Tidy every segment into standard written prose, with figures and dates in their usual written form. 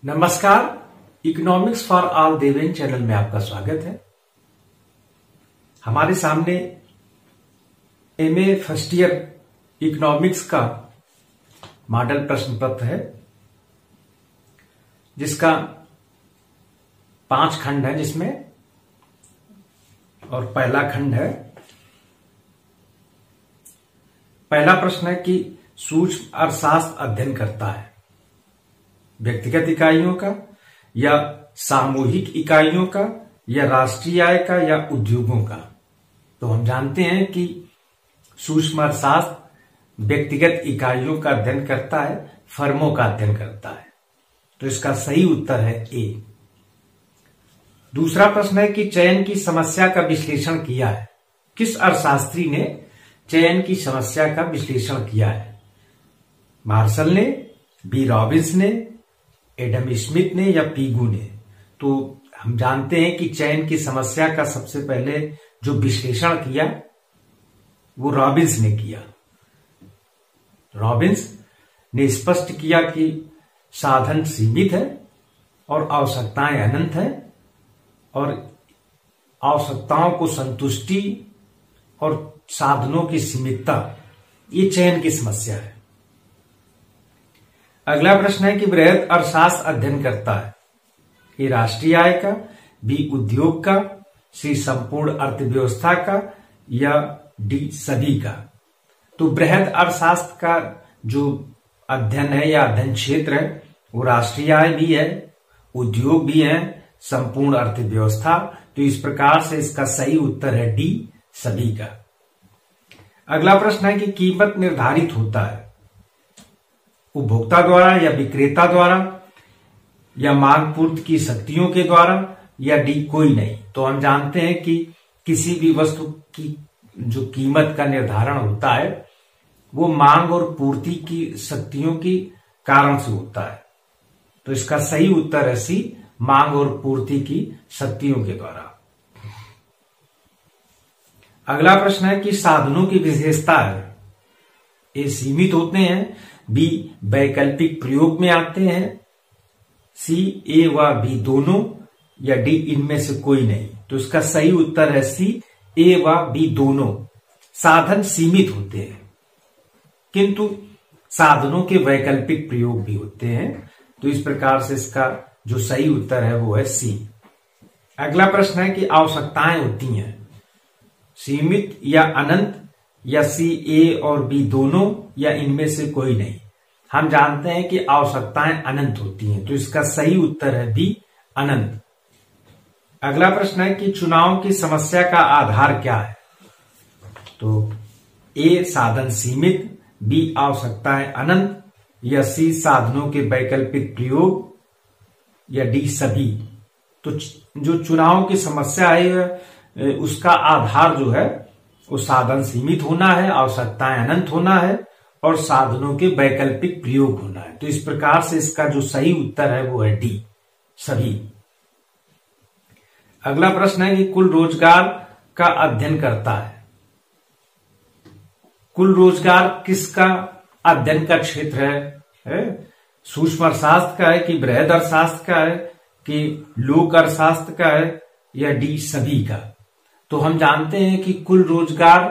नमस्कार। Economics for all Deven channel में आपका स्वागत है। हमारे सामने एमए फर्स्ट ईयर इकोनॉमिक्स का मॉडल प्रश्न पत्र है, जिसका 5 खंड है, जिसमें और पहला खंड है। पहला प्रश्न है कि सूक्ष्म अर्थशास्त्र अध्ययन करता है व्यक्तिगत इकाइयों का या सामूहिक इकाइयों का या राष्ट्रीय आय का या उद्योगों का। तो हम जानते हैं कि सूक्ष्म अर्थशास्त्र व्यक्तिगत इकाइयों का अध्ययन करता है, फर्मों का अध्ययन करता है। तो इसका सही उत्तर है ए। दूसरा प्रश्न है कि चयन की समस्या का विश्लेषण किया है। किस अर्थशास्त्री ने चयन की समस्या का विश्लेषण किया है? मार्शल ने, बी रॉबिन्स ने, एडम स्मिथ ने या पीगू ने? तो हम जानते हैं कि चयन की समस्या का सबसे पहले जो विश्लेषण किया वो रॉबिन्स ने किया। रॉबिन्स ने स्पष्ट किया कि साधन सीमित है और आवश्यकताएं अनंत है, और आवश्यकताओं को संतुष्टि और साधनों की सीमितता, ये चयन की समस्या है। अगला प्रश्न है कि बृहद अर्थशास्त्र अध्ययन करता है ए राष्ट्रीय आय का, बी उद्योग का, सी संपूर्ण अर्थव्यवस्था का या डी सभी का। तो बृहद अर्थशास्त्र का जो अध्ययन है या अध्ययन क्षेत्र है वो राष्ट्रीय आय भी है, उद्योग भी है, संपूर्ण अर्थव्यवस्था। तो इस प्रकार से इसका सही उत्तर है डी सभी का। अगला प्रश्न है कि कीमत निर्धारित होता है उपभोक्ता द्वारा या विक्रेता द्वारा या मांग पूर्ति की शक्तियों के द्वारा या डी कोई नहीं। तो हम जानते हैं कि किसी भी वस्तु की जो कीमत का निर्धारण होता है वो मांग और पूर्ति की शक्तियों के कारण से होता है। तो इसका सही उत्तर है सी, मांग और पूर्ति की शक्तियों के द्वारा। अगला प्रश्न है कि साधनों की विशेषता है ए सीमित होते हैं, बी वैकल्पिक प्रयोग में आते हैं, सी ए व बी दोनों या डी इनमें से कोई नहीं। तो इसका सही उत्तर है सी, ए व बी दोनों। साधन सीमित होते हैं किंतु साधनों के वैकल्पिक प्रयोग भी होते हैं। तो इस प्रकार से इसका जो सही उत्तर है वो है सी। अगला प्रश्न है कि आवश्यकताएं होती हैं सीमित या अनंत या सी ए और बी दोनों या इनमें से कोई नहीं। हम जानते हैं कि आवश्यकताएं अनंत होती हैं। तो इसका सही उत्तर है बी, अनंत। अगला प्रश्न है कि चुनाव की समस्या का आधार क्या है? तो ए साधन सीमित, बी आवश्यकताएं अनंत या सी साधनों के वैकल्पिक प्रयोग या डी सभी। तो जो चुनाव की समस्या है उसका आधार जो है वो साधन सीमित होना है, आवश्यकताएं अनंत होना है और साधनों के वैकल्पिक प्रयोग होना है। तो इस प्रकार से इसका जो सही उत्तर है वो है डी, सभी। अगला प्रश्न है कि कुल रोजगार का अध्ययन करता है। कुल रोजगार किसका अध्ययन का क्षेत्र है? सूक्ष्म अर्थशास्त्र का है कि बृहद अर्थशास्त्र का है कि लोक अर्थशास्त्र का है या डी सभी का? तो हम जानते हैं कि कुल रोजगार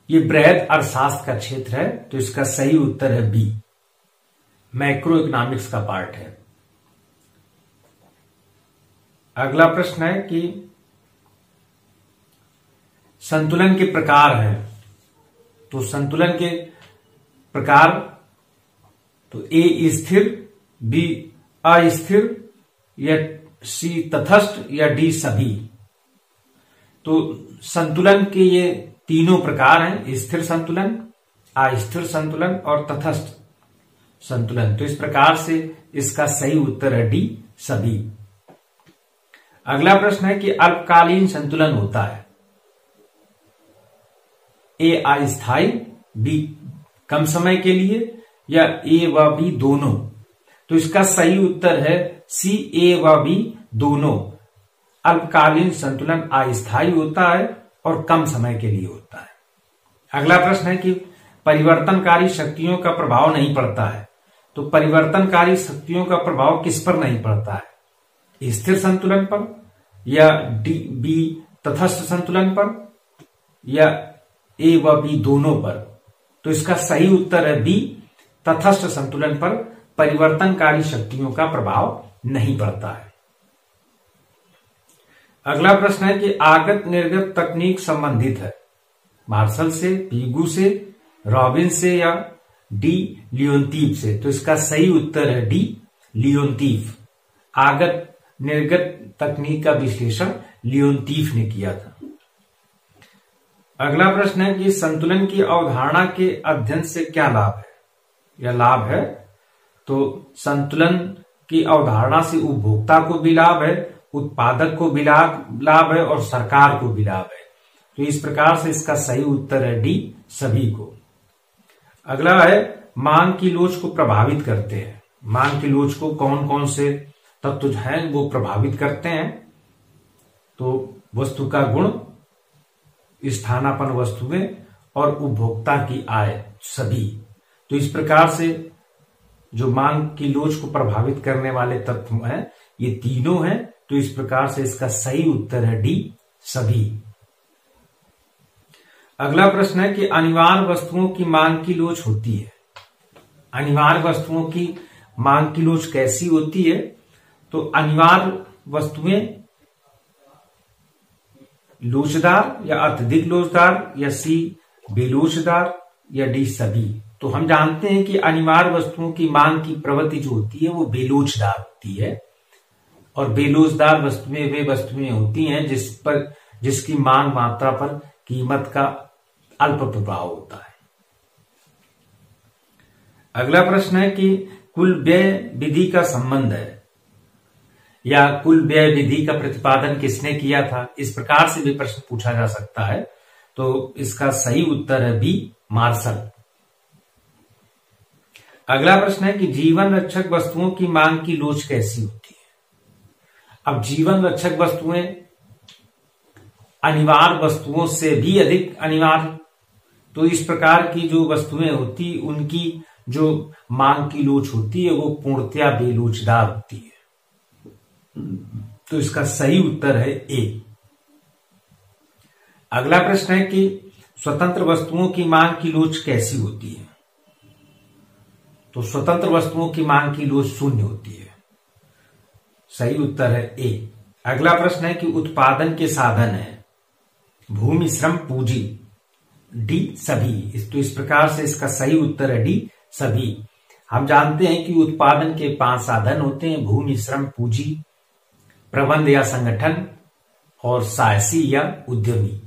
ये बृहद अर्थशास्त्र का क्षेत्र है। तो इसका सही उत्तर है बी, मैक्रो इकोनॉमिक्स का पार्ट है। अगला प्रश्न है कि संतुलन के प्रकार हैं। तो संतुलन के प्रकार तो ए स्थिर, बी अस्थिर या सी तटस्थ या डी सभी। तो संतुलन के ये तीनों प्रकार हैं, स्थिर संतुलन, अस्थिर संतुलन और तटस्थ संतुलन। तो इस प्रकार से इसका सही उत्तर है डी, सभी। अगला प्रश्न है कि अल्पकालीन संतुलन होता है ए अस्थायी, बी कम समय के लिए या ए व बी दोनों। तो इसका सही उत्तर है सी, ए व बी दोनों। अल्पकालीन संतुलन अस्थायी होता है और कम समय के लिए होता है। अगला प्रश्न है कि परिवर्तनकारी शक्तियों का प्रभाव नहीं पड़ता है तो परिवर्तनकारी शक्तियों का प्रभाव किस पर नहीं पड़ता है? स्थिर संतुलन पर, या बी तटस्थ संतुलन पर, या ए व बी दोनों पर? तो इसका सही उत्तर है बी, तटस्थ संतुलन पर परिवर्तनकारी शक्तियों का प्रभाव नहीं पड़ता है। अगला प्रश्न है कि आगत निर्गत तकनीक संबंधित है मार्शल से, पीगू से, रॉबिन से, या डी लियोनतीफ से? तो इसका सही उत्तर है डी लियोनतीफ। आगत निर्गत तकनीक का विश्लेषण लियोनतीफ ने किया था। अगला प्रश्न है कि संतुलन की अवधारणा के अध्ययन से क्या लाभ है या लाभ है? तो संतुलन की अवधारणा से उपभोक्ता को भी लाभ है, उत्पादक को भी लाभ है और सरकार को भी लाभ है। तो इस प्रकार से इसका सही उत्तर है डी, सभी को। अगला है मांग की लोच को प्रभावित करते हैं। मांग की लोच को कौन कौन से तत्व जो हैं वो प्रभावित करते हैं? तो वस्तु का गुण, स्थानापन्न वस्तुएं और उपभोक्ता की आय, सभी। तो इस प्रकार से जो मांग की लोच को प्रभावित करने वाले तत्व हैं ये तीनों हैं। तो इस प्रकार से इसका सही उत्तर है डी, सभी। अगला प्रश्न है कि अनिवार्य वस्तुओं की मांग की लोच होती है। अनिवार्य वस्तुओं की मांग की लोच कैसी होती है? तो अनिवार्य वस्तुएं लोचदार या अत्यधिक लोचदार, या सी बेलोचदार, या डी सभी? तो हम जानते हैं कि अनिवार्य वस्तुओं की मांग की प्रवृत्ति जो होती है वो बेलोचदार होती है, और बेलोचदार वस्तुएं वे वस्तुएं होती हैं जिसकी मांग मात्रा पर कीमत का अल्प प्रभाव होता है। अगला प्रश्न है कि कुल व्यय विधि का संबंध है, या कुल व्यय विधि का प्रतिपादन किसने किया था? इस प्रकार से भी प्रश्न पूछा जा सकता है। तो इसका सही उत्तर है बी, मार्शल। अगला प्रश्न है कि जीवन रक्षक वस्तुओं की मांग की लोच कैसी होती है? अब जीवन रक्षक वस्तुएं अनिवार्य वस्तुओं से भी अधिक अनिवार्य, तो इस प्रकार की जो वस्तुएं होती उनकी जो मांग की लोच होती है वो पूर्णतया बेलोचदार होती है। तो इसका सही उत्तर है ए। अगला प्रश्न है कि स्वतंत्र वस्तुओं की मांग की लोच कैसी होती है? तो स्वतंत्र वस्तुओं की मांग की लोच शून्य होती है। सही उत्तर है ए। अगला प्रश्न है कि उत्पादन के साधन है भूमि, श्रम, पूंजी, डी सभी। तो इस प्रकार से इसका सही उत्तर है डी, सभी। हम जानते हैं कि उत्पादन के 5 साधन होते हैं: भूमि, श्रम, पूंजी, प्रबंध या संगठन, और साहसी या उद्यमी।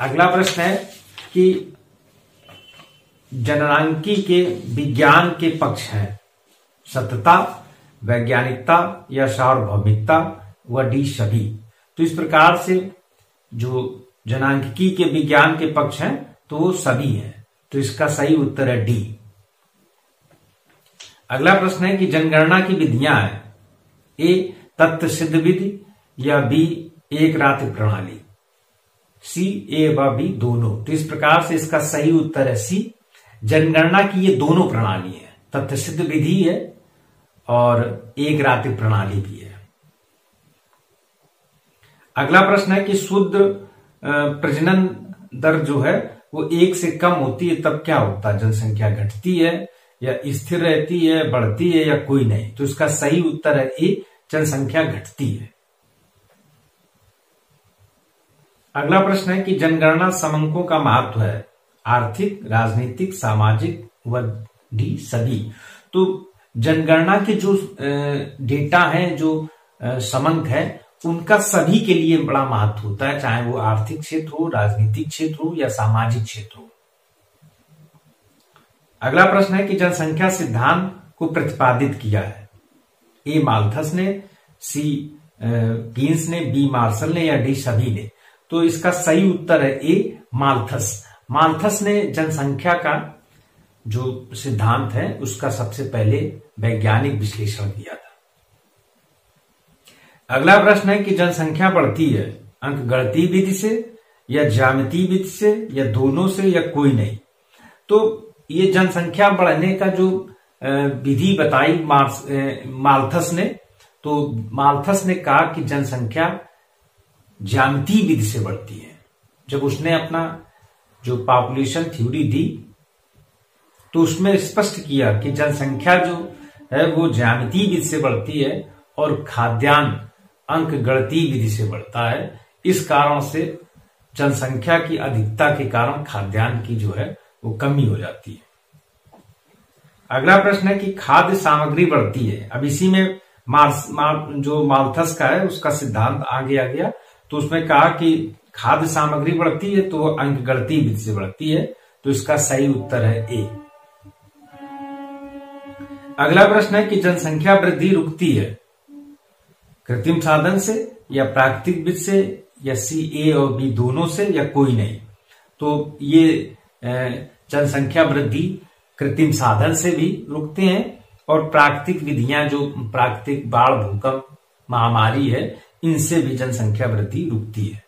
अगला प्रश्न है कि जननांकी के विज्ञान के पक्ष हैं सत्यता, वैज्ञानिकता या सार्वभौमिकता, व डी सभी। तो इस प्रकार से जो जनांकिकी के विज्ञान के पक्ष हैं तो वो सभी हैं। तो इसका सही उत्तर है डी। अगला प्रश्न है कि जनगणना की विधियां हैं ए तथ्य सिद्ध विधि, या बी एक रात्रि प्रणाली, सी ए व बी दोनों। तो इस प्रकार से इसका सही उत्तर है सी, जनगणना की ये दोनों प्रणाली है, तथ्य सिद्ध विधि है और एक रात्रि प्रणाली भी है। अगला प्रश्न है कि शुद्ध प्रजनन दर जो है वो 1 से कम होती है तब क्या होता है? जनसंख्या घटती है, या स्थिर रहती है, बढ़ती है, या कोई नहीं? तो इसका सही उत्तर है ए, जनसंख्या घटती है। अगला प्रश्न है कि जनगणना समंकों का महत्व है आर्थिक, राजनीतिक, सामाजिक, व डी सभी। तो जनगणना के जो डेटा है, जो समंक है, उनका सभी के लिए बड़ा महत्व होता है, चाहे वो आर्थिक क्षेत्र हो, राजनीतिक क्षेत्र हो या सामाजिक क्षेत्र हो। अगला प्रश्न है कि जनसंख्या सिद्धांत को प्रतिपादित किया है ए माल्थस ने, सी कीन्स ने, बी मार्शल ने, या डी सभी ने? तो इसका सही उत्तर है ए माल्थस। माल्थस ने जनसंख्या का जो सिद्धांत है उसका सबसे पहले वैज्ञानिक विश्लेषण किया था। अगला प्रश्न है कि जनसंख्या बढ़ती है अंकगणितीय विधि से, या ज्यामितीय विधि से, या दोनों से, या कोई नहीं? तो ये जनसंख्या बढ़ने का जो विधि बताई माल्थस ने, तो माल्थस ने कहा कि जनसंख्या ज्यामितीय विधि से बढ़ती है। जब उसने अपना जो पॉपुलेशन थ्योरी दी तो उसमें स्पष्ट किया कि जनसंख्या जो है वो ज्यामितीय विधि से बढ़ती है और खाद्यान्न अंकगणितीय विधि से बढ़ता है। इस कारण से जनसंख्या की अधिकता के कारण खाद्यान्न की जो है वो कमी हो जाती है। अगला प्रश्न है कि खाद्य सामग्री बढ़ती है। अब इसी में जो माल्थस का है उसका सिद्धांत आगे आ गया, तो उसमें कहा कि खाद्य सामग्री बढ़ती है तो अंकगणितीय विधि से बढ़ती है, तो इसका सही उत्तर है ए। अगला प्रश्न है कि जनसंख्या वृद्धि रुकती है कृत्रिम साधन से या प्राकृतिक विधि से या सी ए और बी दोनों से या कोई नहीं। तो ये जनसंख्या वृद्धि कृत्रिम साधन से भी रुकते हैं और प्राकृतिक विधियां जो प्राकृतिक बाढ़ भूकंप महामारी है इनसे भी जनसंख्या वृद्धि रुकती है।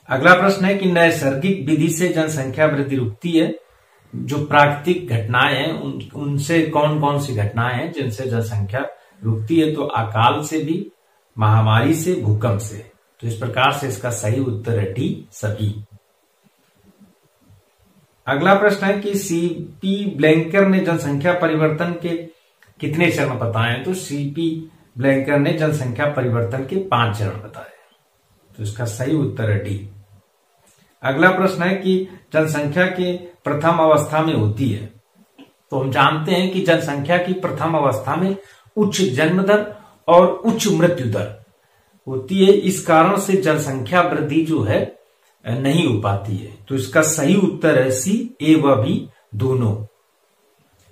अगला प्रश्न है कि नैसर्गिक विधि से जनसंख्या वृद्धि रुकती है। जो प्राकृतिक घटनाएं हैं उनसे कौन कौन सी घटनाएं हैं जिनसे जनसंख्या रुकती है, तो अकाल से भी, महामारी से, भूकंप से। तो इस प्रकार से इसका सही उत्तर है डी सभी। अगला प्रश्न है कि सीपी ब्लैंकर ने जनसंख्या परिवर्तन के कितने चरण बताए, तो सीपी ब्लैंकर ने जनसंख्या परिवर्तन के 5 चरण बताए, तो इसका सही उत्तर है डी। अगला प्रश्न है कि जनसंख्या के प्रथम अवस्था में होती है, तो हम जानते हैं कि जनसंख्या की प्रथम अवस्था में उच्च जन्म दर और उच्च मृत्यु दर होती है। इस कारण से जनसंख्या वृद्धि जो है नहीं हो पाती है, तो इसका सही उत्तर है सी ए व बी दोनों।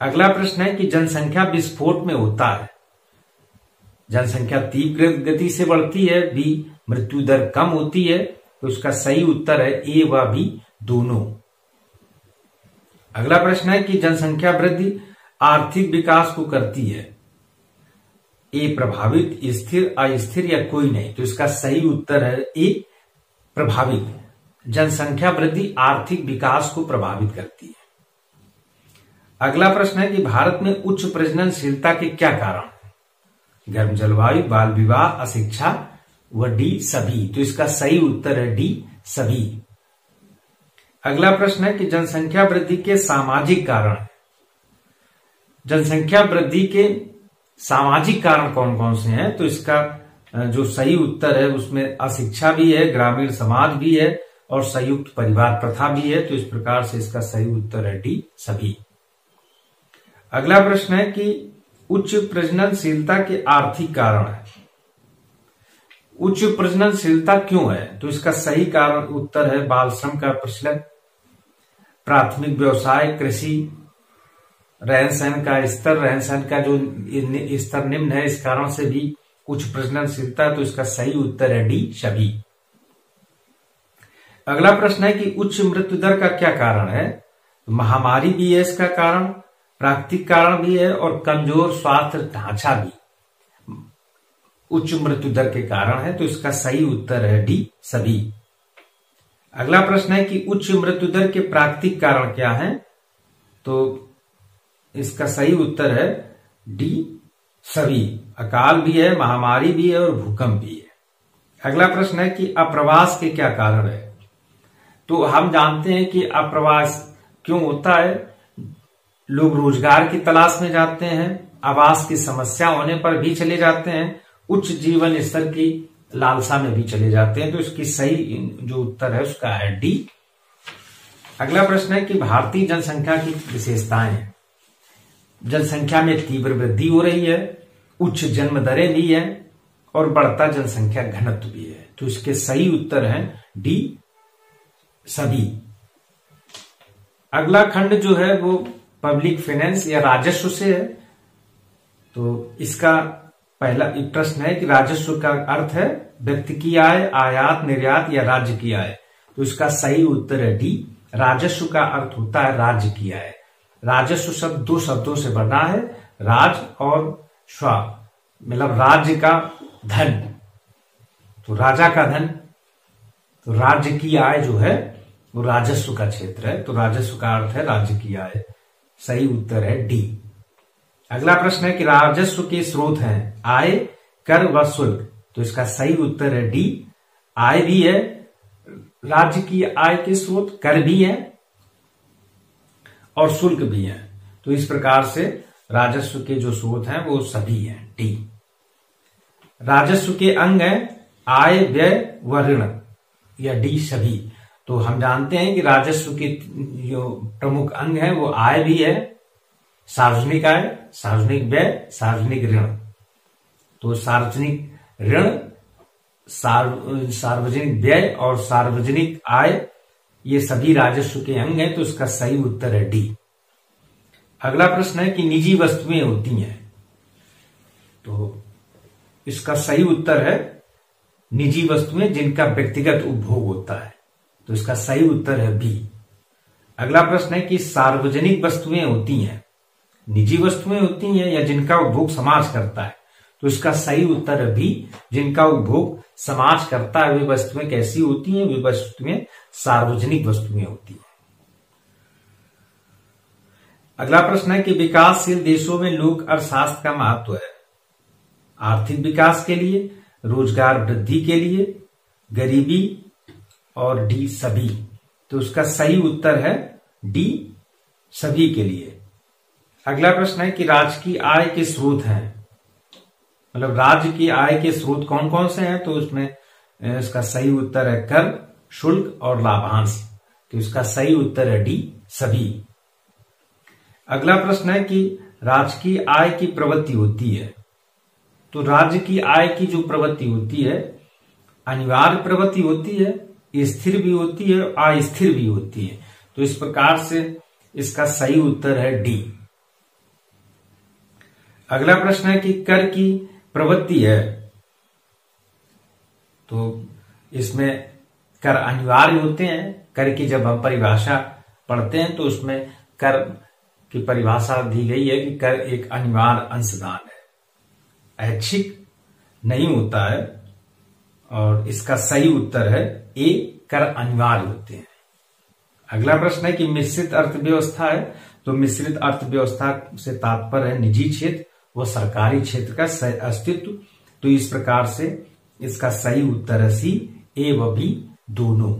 अगला प्रश्न है कि जनसंख्या विस्फोट में होता है। जनसंख्या तीव्र गति से बढ़ती है, बी मृत्यु दर कम होती है, तो इसका सही उत्तर है ए व बी दोनों। अगला प्रश्न है कि जनसंख्या वृद्धि आर्थिक विकास को करती है, ए प्रभावित, स्थिर, अस्थिर या कोई नहीं, तो इसका सही उत्तर है ए प्रभावित। जनसंख्या वृद्धि आर्थिक विकास को प्रभावित करती है। अगला प्रश्न है कि भारत में उच्च प्रजननशीलता के क्या कारण, गर्म जलवायु, बाल विवाह, अशिक्षा व डी सभी, तो इसका सही उत्तर है डी सभी। अगला प्रश्न है कि जनसंख्या वृद्धि के सामाजिक कारण, जनसंख्या वृद्धि के सामाजिक कारण कौन कौन से हैं, तो इसका जो सही उत्तर है उसमें अशिक्षा भी है, ग्रामीण समाज भी है और संयुक्त परिवार प्रथा भी है, तो इस प्रकार से इसका सही उत्तर है डी सभी। अगला प्रश्न है कि उच्च प्रजननशीलता के आर्थिक कारण है, उच्च प्रजननशीलता क्यों है, तो इसका सही कारण उत्तर है बाल श्रम का प्रचलन, प्राथमिक व्यवसाय, कृषि, रहन सहन का स्तर, रहन सहन का जो स्तर निम्न है, इस कारण से भी उच्च प्रजननशीलता, तो इसका सही उत्तर है डी सभी। अगला प्रश्न है कि उच्च मृत्यु दर का क्या कारण है, तो महामारी भी है इसका कारण, प्राकृतिक कारण भी है और कमजोर स्वास्थ्य ढांचा भी उच्च मृत्यु दर के कारण है, तो इसका सही उत्तर है डी सभी। अगला प्रश्न है कि उच्च मृत्यु दर के प्राकृतिक कारण क्या हैं, तो इसका सही उत्तर है डी सभी, अकाल भी है, महामारी भी है और भूकंप भी है। अगला प्रश्न है कि अप्रवास के क्या कारण है, तो हम जानते हैं कि अप्रवास क्यों होता है, लोग रोजगार की तलाश में जाते हैं, आवास की समस्या होने पर भी चले जाते हैं, उच्च जीवन स्तर की लालसा में भी चले जाते हैं, तो इसकी सही जो उत्तर है उसका है डी। अगला प्रश्न है कि भारतीय जनसंख्या की विशेषताएं हैं, जनसंख्या में तीव्र वृद्धि हो रही है, उच्च जन्म दरें भी है और बढ़ता जनसंख्या घनत्व भी है, तो इसके सही उत्तर है डी सभी। अगला खंड जो है वो पब्लिक फाइनेंस या राजस्व से है, तो इसका पहला प्रश्न है कि राजस्व का अर्थ है व्यक्ति की आय, आयात, निर्यात या राज्य की आय, तो इसका सही उत्तर है डी, राजस्व का अर्थ होता है राज्य की आय। राजस्व शब्द 2 शब्दों से बना है, राज और स्व, मतलब राज्य का धन, तो राजा का धन, तो राज्य की आय जो है वो राजस्व का क्षेत्र है, तो राजस्व का अर्थ है राज्य की आय। सही उत्तर है डी। अगला प्रश्न है कि राजस्व के स्रोत हैं आय, कर व शुल्क, तो इसका सही उत्तर है डी। आय भी है राज्य की आय के स्रोत, कर भी है और शुल्क भी है। तो इस प्रकार से राजस्व के जो स्रोत हैं वो सभी हैं, डी। राजस्व के अंग हैं आय, व्यय व ऋण, या डी सभी। तो हम जानते हैं कि राजस्व के जो प्रमुख अंग हैं वो आय भी है, सार्वजनिक आय, सार्वजनिक व्यय, सार्वजनिक ऋण। तो सार्वजनिक ऋण, सार्वजनिक व्यय और सार्वजनिक आय, ये सभी राजस्व के अंग हैं, तो इसका सही उत्तर है डी। अगला प्रश्न है कि निजी वस्तुएं होती हैं, तो इसका सही उत्तर है निजी वस्तुएं जिनका व्यक्तिगत उपभोग होता है, तो इसका सही उत्तर है बी। अगला प्रश्न है कि सार्वजनिक वस्तुएं होती हैं, निजी वस्तुएं होती हैं या जिनका उपभोग समाज करता है, तो इसका सही उत्तर है बी, जिनका उपभोग समाज करता है वे वस्तुएं कैसी होती हैं, वे वस्तुएं सार्वजनिक वस्तुएं होती हैं। अगला प्रश्न है कि विकासशील देशों में लोक अर्थशास्त्र का महत्व है आर्थिक विकास के लिए, रोजगार वृद्धि के लिए, गरीबी और डी सभी। तो उसका सही उत्तर है डी, सभी के लिए। अगला प्रश्न है कि राज्य की आय के स्रोत हैं, मतलब राज्य की आय के स्रोत कौन कौन से हैं, तो उसमें इसका सही उत्तर है कर, शुल्क और लाभांश। तो इसका सही उत्तर है डी, सभी। अगला प्रश्न है कि राज्य की आय की प्रवृत्ति होती है, तो राज्य की आय की जो प्रवृत्ति होती है अनिवार्य प्रवृत्ति होती है, स्थिर भी होती है, अस्थिर भी होती है। तो इस प्रकार से इसका सही उत्तर है डी। अगला प्रश्न है कि कर की प्रवृत्ति है, तो इसमें कर अनिवार्य होते हैं। कर की जब हम परिभाषा पढ़ते हैं तो उसमें कर की परिभाषा दी गई है कि कर एक अनिवार्य अंशदान है, ऐच्छिक नहीं होता है, और इसका सही उत्तर है ए, कर अनिवार्य होते हैं। अगला प्रश्न है कि मिश्रित अर्थव्यवस्था है, तो मिश्रित अर्थव्यवस्था से तात्पर्य है निजी क्षेत्र व सरकारी क्षेत्र का अस्तित्व। तो इस प्रकार से इसका सही उत्तर है सी, ए व बी दोनों।